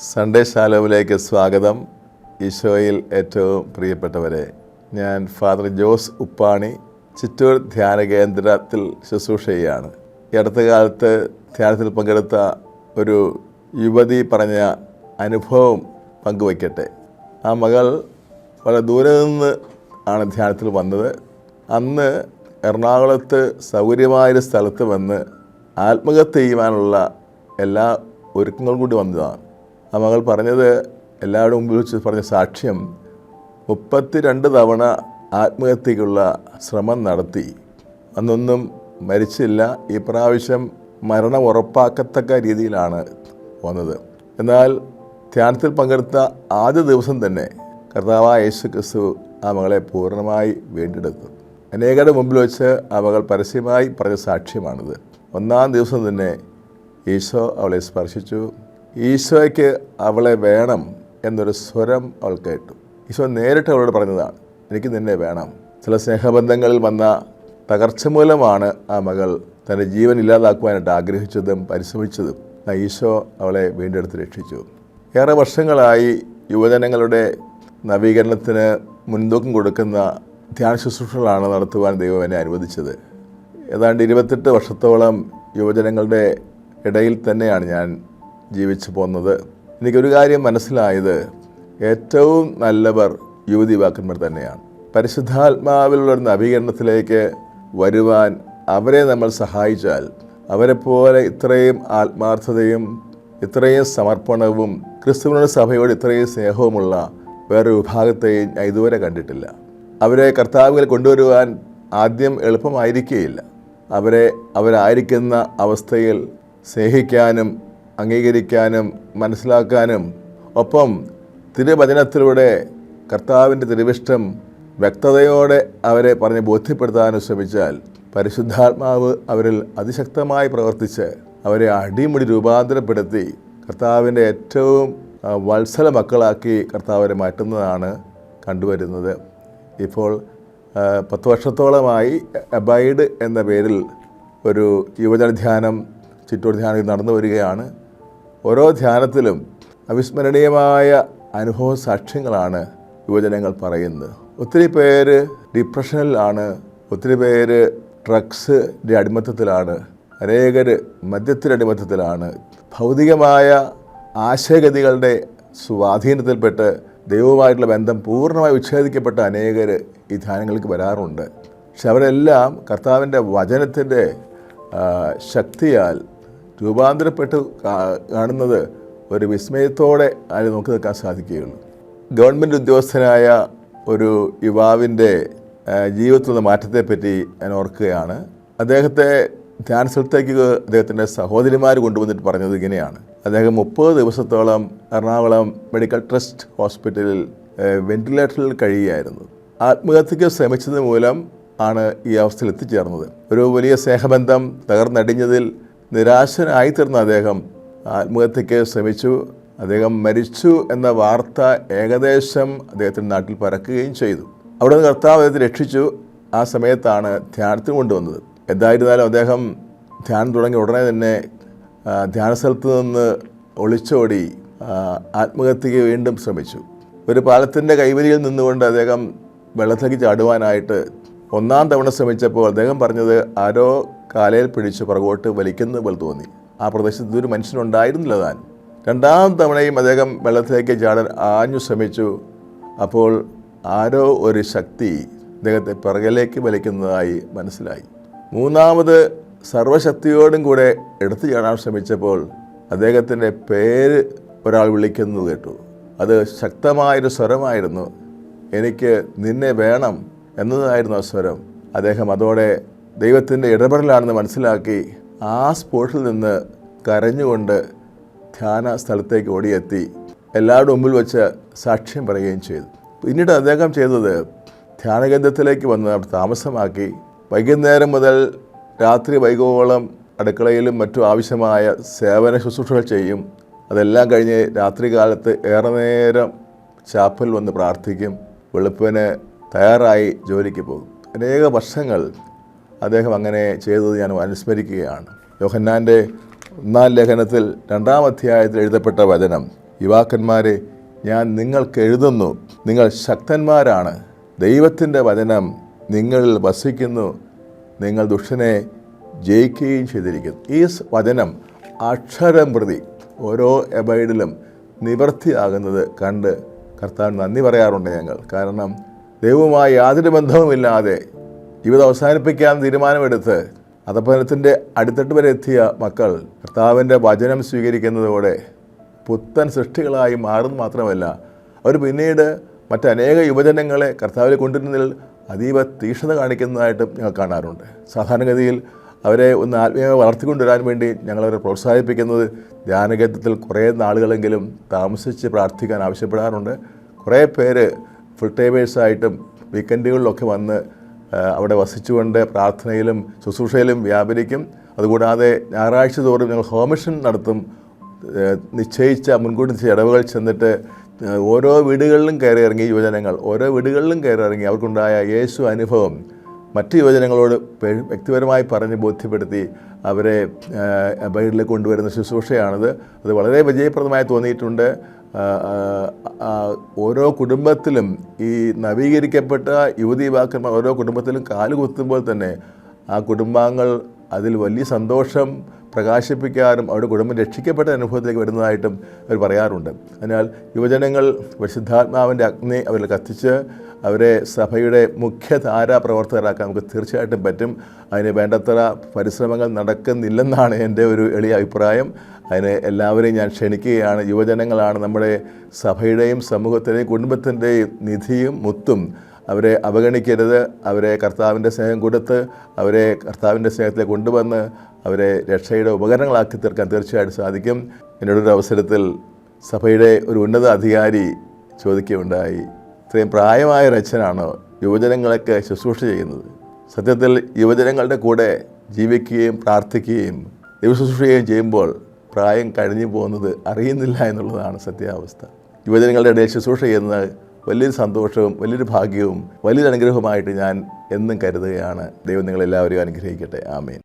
Sunday ശാലോമിലേക്ക് സ്വാഗതം. ഈശോയിൽ ഏറ്റവും പ്രിയപ്പെട്ടവരെ, ഞാൻ ഫാദർ ജോസ് ഉപ്പാണി, ചിറ്റൂർ ധ്യാന കേന്ദ്രത്തിൽ ശുശ്രൂഷ ചെയ്യുകയാണ്. ഈ അടുത്ത കാലത്ത് ധ്യാനത്തിൽ പങ്കെടുത്ത ഒരു യുവതി പറഞ്ഞ അനുഭവം പങ്കുവയ്ക്കട്ടെ. ആ മകൾ വളരെ ദൂരെ നിന്ന് ആണ് ധ്യാനത്തിൽ വന്നത്. അന്ന് എറണാകുളത്ത് സൗകര്യമായൊരു സ്ഥലത്ത് വന്ന് ആത്മഹത്യ ചെയ്യുവാനുള്ള എല്ലാ ഒരുക്കങ്ങളും കൂടി വന്നതാണ്. ആ മകൾ പറഞ്ഞത്, എല്ലാവരും മുമ്പിൽ വെച്ച് പറഞ്ഞ സാക്ഷ്യം, 32 തവണ ആത്മഹത്യക്കുള്ള ശ്രമം നടത്തി, അന്നൊന്നും മരിച്ചില്ല. ഈ പ്രാവശ്യം മരണം ഉറപ്പാക്കത്തക്ക രീതിയിലാണ് വന്നത്. എന്നാൽ ധ്യാനത്തിൽ പങ്കെടുത്ത ആദ്യ ദിവസം തന്നെ കർത്താവായ യേശു ക്രിസ്തു ആ മകളെ പൂർണ്ണമായി വീണ്ടെടുത്തു. അനേകരുടെ മുമ്പിൽ വെച്ച് ആ മകൾ പരസ്യമായി പറഞ്ഞ സാക്ഷ്യമാണിത്. ഒന്നാം ദിവസം തന്നെ ഈശോ അവളെ സ്പർശിച്ചു. ഈശോയ്ക്ക് അവളെ വേണം എന്നൊരു സ്വരം അവൾ കേട്ടു. ഈശോ നേരിട്ട് അവളോട് പറഞ്ഞതാണ്, എനിക്ക് നിന്നെ വേണം. ചില സ്നേഹബന്ധങ്ങളിൽ വന്ന തകർച്ച മൂലമാണ് ആ മകൾ തൻ്റെ ജീവൻ ഇല്ലാതാക്കുവാനായിട്ട് ആഗ്രഹിച്ചതും പരിശ്രമിച്ചതും. ഈശോ അവളെ വീണ്ടെടുത്ത് രക്ഷിച്ചു. ഏറെ വർഷങ്ങളായി യുവജനങ്ങളുടെ നവീകരണത്തിന് മുൻതൂക്കം കൊടുക്കുന്ന ധ്യാന ശുശ്രൂഷകളാണ് നടത്തുവാൻ ദൈവം എന്നെ അനുവദിച്ചത്. ഏതാണ്ട് 28 വർഷത്തോളം യുവജനങ്ങളുടെ ഇടയിൽ തന്നെയാണ് ഞാൻ ജീവിച്ചു പോകുന്നത്. എനിക്കൊരു കാര്യം മനസ്സിലായത്, ഏറ്റവും നല്ലവർ യുവതി യുവാക്കന്മാർ തന്നെയാണ്. പരിശുദ്ധാത്മാവിലുള്ളൊരു നവീകരണത്തിലേക്ക് വരുവാൻ അവരെ നമ്മൾ സഹായിച്ചാൽ, അവരെപ്പോലെ ഇത്രയും ആത്മാർത്ഥതയും ഇത്രയും സമർപ്പണവും ക്രിസ്തുവിനോട് സഭയോട് ഇത്രയും സ്നേഹവുമുള്ള വേറൊരു വിഭാഗത്തെയും ഞാൻ ഇതുവരെ കണ്ടിട്ടില്ല. അവരെ കർത്താവിൽ കൊണ്ടുവരുവാൻ ആദ്യം എളുപ്പമായിരിക്കുകയില്ല. അവരായിരിക്കുന്ന അവസ്ഥയിൽ സ്നേഹിക്കാനും അംഗീകരിക്കാനും മനസ്സിലാക്കാനും ഒപ്പം തിരുവചനത്തിലൂടെ കർത്താവിൻ്റെ തിരുവിഷ്ടം വ്യക്തതയോടെ അവരെ പറഞ്ഞ് ബോധ്യപ്പെടുത്താനും ശ്രമിച്ചാൽ പരിശുദ്ധാത്മാവ് അവരിൽ അതിശക്തമായി പ്രവർത്തിച്ച് അവരെ അടിമുടി രൂപാന്തരപ്പെടുത്തി കർത്താവിൻ്റെ ഏറ്റവും വത്സല മക്കളാക്കി കർത്താവിനെ മാറ്റുന്നതാണ് കണ്ടുവരുന്നത്. ഇപ്പോൾ 10 വർഷത്തോളമായി അബൈഡ് എന്ന പേരിൽ ഒരു യുവജന ധ്യാനം ചിറ്റൂർ ധ്യാനത്തിൽ നടന്നു വരികയാണ്. ഓരോ ധ്യാനത്തിലും അവിസ്മരണീയമായ അനുഭവ സാക്ഷ്യങ്ങളാണ് യുവജനങ്ങൾ പറയുന്നത്. ഒത്തിരി പേര് ഡിപ്രഷനിലാണ്, ഒത്തിരി പേര് ഡ്രഗ്സിൻ്റെ അടിമത്തത്തിലാണ്, അനേകർ മദ്യത്തിൻ്റെ അടിമത്തത്തിലാണ്. ഭൗതികമായ ആശയഗതികളുടെ സ്വാധീനത്തിൽപ്പെട്ട് ദൈവവുമായിട്ടുള്ള ബന്ധം പൂർണ്ണമായി വിച്ഛേദിക്കപ്പെട്ട അനേകർ ഈ ധ്യാനങ്ങൾക്ക് വരാറുണ്ട്. പക്ഷെ അവരെല്ലാം കർത്താവിൻ്റെ വചനത്തിൻ്റെ ശക്തിയാൽ രൂപാന്തരപ്പെട്ട് കാണുന്നത് ഒരു വിസ്മയത്തോടെ അതിൽ നോക്കി നിൽക്കാൻ സാധിക്കുകയുള്ളൂ. ഗവൺമെൻറ് ഉദ്യോഗസ്ഥനായ ഒരു യുവാവിൻ്റെ ജീവിതത്തിലുള്ള മാറ്റത്തെപ്പറ്റി ഞാൻ ഓർക്കുകയാണ്. അദ്ദേഹത്തെ ധ്യാന സ്ഥലത്തേക്ക് അദ്ദേഹത്തിൻ്റെ സഹോദരിമാർ കൊണ്ടുവന്നിട്ട് പറഞ്ഞത് ഇങ്ങനെയാണ്. അദ്ദേഹം 30 ദിവസത്തോളം എറണാകുളം മെഡിക്കൽ ട്രസ്റ്റ് ഹോസ്പിറ്റലിൽ വെന്റിലേറ്ററിൽ കഴിയുകയായിരുന്നു. ആത്മഹത്യയ്ക്ക് ശ്രമിച്ചത് മൂലം ആണ് ഈ അവസ്ഥയിൽ എത്തിച്ചേർന്നത്. ഒരു വലിയ സ്നേഹബന്ധം തകർന്നടിഞ്ഞതിൽ നിരാശനായിത്തീർന്ന അദ്ദേഹം ആത്മഹത്യയ്ക്ക് ശ്രമിച്ചു. അദ്ദേഹം മരിച്ചു എന്ന വാർത്ത ഏകദേശം അദ്ദേഹത്തിൻ്റെ നാട്ടിൽ പരക്കുകയും ചെയ്തു. അവിടെ നിന്ന് കർത്താവ് അദ്ദേഹത്തെ രക്ഷിച്ചു. ആ സമയത്താണ് ധ്യാനത്തിന് കൊണ്ടുവന്നത്. എന്തായിരുന്നാലും അദ്ദേഹം ധ്യാനം തുടങ്ങിയ ഉടനെ തന്നെ ധ്യാനസ്ഥലത്ത് നിന്ന് ഒളിച്ചോടി ആത്മഹത്യയ്ക്ക് വീണ്ടും ശ്രമിച്ചു. ഒരു പാലത്തിൻ്റെ കൈവരിയിൽ നിന്നുകൊണ്ട് അദ്ദേഹം വെള്ളത്തിലേക്ക് ചാടുവാനായിട്ട് 1-ാം തവണ ശ്രമിച്ചപ്പോൾ അദ്ദേഹം പറഞ്ഞത്, ആരോ കാലയിൽ പിടിച്ച് പുറകോട്ട് വലിക്കുന്നത് പോലെ തോന്നി. ആ പ്രദേശത്ത് ഒരു മനുഷ്യനുണ്ടായിരുന്നില്ല താൻ. 2-ാം തവണയും അദ്ദേഹം വെള്ളത്തിലേക്ക് ചാടാൻ ആഞ്ഞു ശ്രമിച്ചു. അപ്പോൾ ആരോ ഒരു ശക്തി അദ്ദേഹത്തെ പിറകിലേക്ക് വലിക്കുന്നതായി മനസ്സിലായി. 3-ാമത് സർവശക്തിയോടും കൂടെ എടുത്തു ചാടാൻ ശ്രമിച്ചപ്പോൾ അദ്ദേഹത്തിൻ്റെ പേര് ഒരാൾ വിളിക്കുന്നത് കേട്ടു. അത് ശക്തമായൊരു സ്വരമായിരുന്നു. എനിക്ക് നിന്നെ വേണം എന്നതായിരുന്നു ആ സ്വരം. അദ്ദേഹം അതോടെ ദൈവത്തിൻ്റെ ഇടപെടലാണെന്ന് മനസ്സിലാക്കി ആ സ്പോട്ടിൽ നിന്ന് കരഞ്ഞുകൊണ്ട് ധ്യാന സ്ഥലത്തേക്ക് ഓടിയെത്തി എല്ലാവരുടെ മുമ്പിൽ വെച്ച് സാക്ഷ്യം പറയുകയും ചെയ്തു. പിന്നീട് അദ്ദേഹം ചെയ്തത്, ധ്യാനകേന്ദ്രത്തിലേക്ക് വന്ന് അവിടെ താമസമാക്കി വൈകുന്നേരം മുതൽ രാത്രി വൈകോളം അടുക്കളയിലും മറ്റും ആവശ്യമായ സേവന ശുശ്രൂഷകൾ ചെയ്യും. അതെല്ലാം കഴിഞ്ഞ് രാത്രി കാലത്ത് ഏറെ നേരം ചാപ്പൽ വന്ന് പ്രാർത്ഥിക്കും. വെളുപ്പിന് തയ്യാറായി ജോലിക്ക് പോകും. അനേക വർഷങ്ങൾ അദ്ദേഹം അങ്ങനെ ചെയ്തത് ഞാൻ അനുസ്മരിക്കുകയാണ്. യോഹന്നാൻ്റെ 1-ാം ലേഖനത്തിൽ 2-ാം അധ്യായത്തിൽ എഴുതപ്പെട്ട വചനം, യുവാക്കന്മാരെ, ഞാൻ നിങ്ങൾക്ക് എഴുതുന്നു, നിങ്ങൾ ശക്തന്മാരാണ്, ദൈവത്തിൻ്റെ വചനം നിങ്ങളിൽ വസിക്കുന്നു, നിങ്ങൾ ദുഷ്ടനെ ജയിക്കുകയും ചെയ്തിരിക്കുന്നു. ഈ വചനം അക്ഷരം പ്രതി ഓരോ എബൈഡിലും നിവൃത്തിയാകുന്നത് കണ്ട് കർത്താവിന് നന്ദി പറയാറുണ്ട് ഞങ്ങൾ. കാരണം ദൈവവുമായി യാതൊരു ബന്ധവുമില്ലാതെ ജീവിതം അവസാനിപ്പിക്കാൻ തീരുമാനമെടുത്ത് അധപതനത്തിൻ്റെ അടിത്തട്ട് വരെ എത്തിയ മക്കൾ കർത്താവിൻ്റെ വചനം സ്വീകരിക്കുന്നതോടെ പുത്തൻ സൃഷ്ടികളായി മാറുന്നു മാത്രമല്ല, അവർ പിന്നീട് മറ്റനേക യുവജനങ്ങളെ കർത്താവിൽ കൊണ്ടുവരുന്നതിൽ അതീവ തീക്ഷ്ണത കാണിക്കുന്നതായിട്ടും ഞങ്ങൾ കാണാറുണ്ട്. സാധാരണഗതിയിൽ അവരെ ഒന്ന് ആത്മീയമായി വളർത്തിക്കൊണ്ടുവരാൻ വേണ്ടി ഞങ്ങളവരെ പ്രോത്സാഹിപ്പിക്കുന്നത് ധ്യാനകേന്ദ്രത്തിൽ കുറേ നാളുകളെങ്കിലും താമസിച്ച് പ്രാർത്ഥിക്കാൻ ആവശ്യപ്പെടാറുണ്ട്. കുറേ പേര് ഫുൾ ടൈമേഴ്സായിട്ടും വീക്കെൻഡുകളിലൊക്കെ വന്ന് അവിടെ വസിച്ചുകൊണ്ട് പ്രാർത്ഥനയിലും ശുശ്രൂഷയിലും വ്യാപരിക്കും. അതുകൂടാതെ ഞായറാഴ്ച തോറും ഞങ്ങൾ ഹോമിഷൻ നടത്തും. നിശ്ചയിച്ച മുൻകൂട്ടി നിശ്ചയിച്ച ഇടവുകൾ ചെന്നിട്ട് ഓരോ വീടുകളിലും കയറി ഇറങ്ങി യുവജനങ്ങൾ ഓരോ വീടുകളിലും കയറി ഇറങ്ങി അവർക്കുണ്ടായ യേശു അനുഭവം മറ്റ് യുവജനങ്ങളോട് വ്യക്തിപരമായി പറഞ്ഞ് ബോധ്യപ്പെടുത്തി അവരെ ബൈബിളിലേക്ക് കൊണ്ടുവരുന്ന ശുശ്രൂഷയാണിത്. അത് വളരെ വിജയപ്രദമായി തോന്നിയിട്ടുണ്ട്. ഓരോ കുടുംബത്തിലും ഈ നവീകരിക്കപ്പെട്ട യുവതീവാക്കന്മാർ ഓരോ കുടുംബത്തിലും കാലുകുത്തുമ്പോൾ തന്നെ ആ കുടുംബാംഗങ്ങൾ അതിൽ വലിയ സന്തോഷം പ്രകാശിപ്പിക്കാനും അവരുടെ കുടുംബം രക്ഷിക്കപ്പെട്ട അനുഭവത്തിലേക്ക് വരുന്നതായിട്ടും അവർ പറയാറുണ്ട്. അതിനാൽ യുവജനങ്ങൾ പരിശുദ്ധാത്മാവിൻ്റെ അഗ്നി അവരിൽ കത്തിച്ച് അവരെ സഭയുടെ മുഖ്യധാരാ പ്രവർത്തകരാക്കാൻ നമുക്ക് തീർച്ചയായിട്ടും പറ്റും. അതിന് വേണ്ടത്ര പരിശ്രമങ്ങൾ നടക്കുന്നില്ലെന്നാണ് എൻ്റെ ഒരു എളിയ അഭിപ്രായം. അതിന് എല്ലാവരെയും ഞാൻ ക്ഷണിക്കുകയാണ്. യുവജനങ്ങളാണ് നമ്മുടെ സഭയുടെയും സമൂഹത്തിൻ്റെയും കുടുംബത്തിൻ്റെയും നിധിയും മുത്തും. അവരെ അവഗണിക്കരുത്. അവരെ കർത്താവിൻ്റെ സ്നേഹം കൊടുത്ത് അവരെ കർത്താവിൻ്റെ സ്നേഹത്തിലേക്ക് കൊണ്ടുവന്ന് അവരെ രക്ഷയുടെ ഉപകരണങ്ങളാക്കി തീർക്കാൻ തീർച്ചയായിട്ടും സാധിക്കും. എന്നോടൊരു അവസരത്തിൽ സഭയുടെ ഒരു ഉന്നത അധികാരി ചോദിക്കുകയുണ്ടായി, ഇത്രയും പ്രായമായ ഒരു അച്ഛനാണോ യുവജനങ്ങളൊക്കെ ശുശ്രൂഷ ചെയ്യുന്നത്? സത്യത്തിൽ യുവജനങ്ങളുടെ കൂടെ ജീവിക്കുകയും പ്രാർത്ഥിക്കുകയും ദൈവശുശ്രൂഷയും ചെയ്യുമ്പോൾ പ്രായം കഴിഞ്ഞു പോകുന്നത് അറിയുന്നില്ല എന്നുള്ളതാണ് സത്യാവസ്ഥ. യുവജനങ്ങളുടെ ഇടയിൽ ശുശ്രൂഷ ചെയ്യുന്നത് വലിയൊരു സന്തോഷവും വലിയൊരു ഭാഗ്യവും വലിയൊരു അനുഗ്രഹമായിട്ട് ഞാൻ എന്നും കരുതുകയാണ്. ദൈവം നിങ്ങളെല്ലാവരെയും അനുഗ്രഹിക്കട്ടെ. ആമേൻ.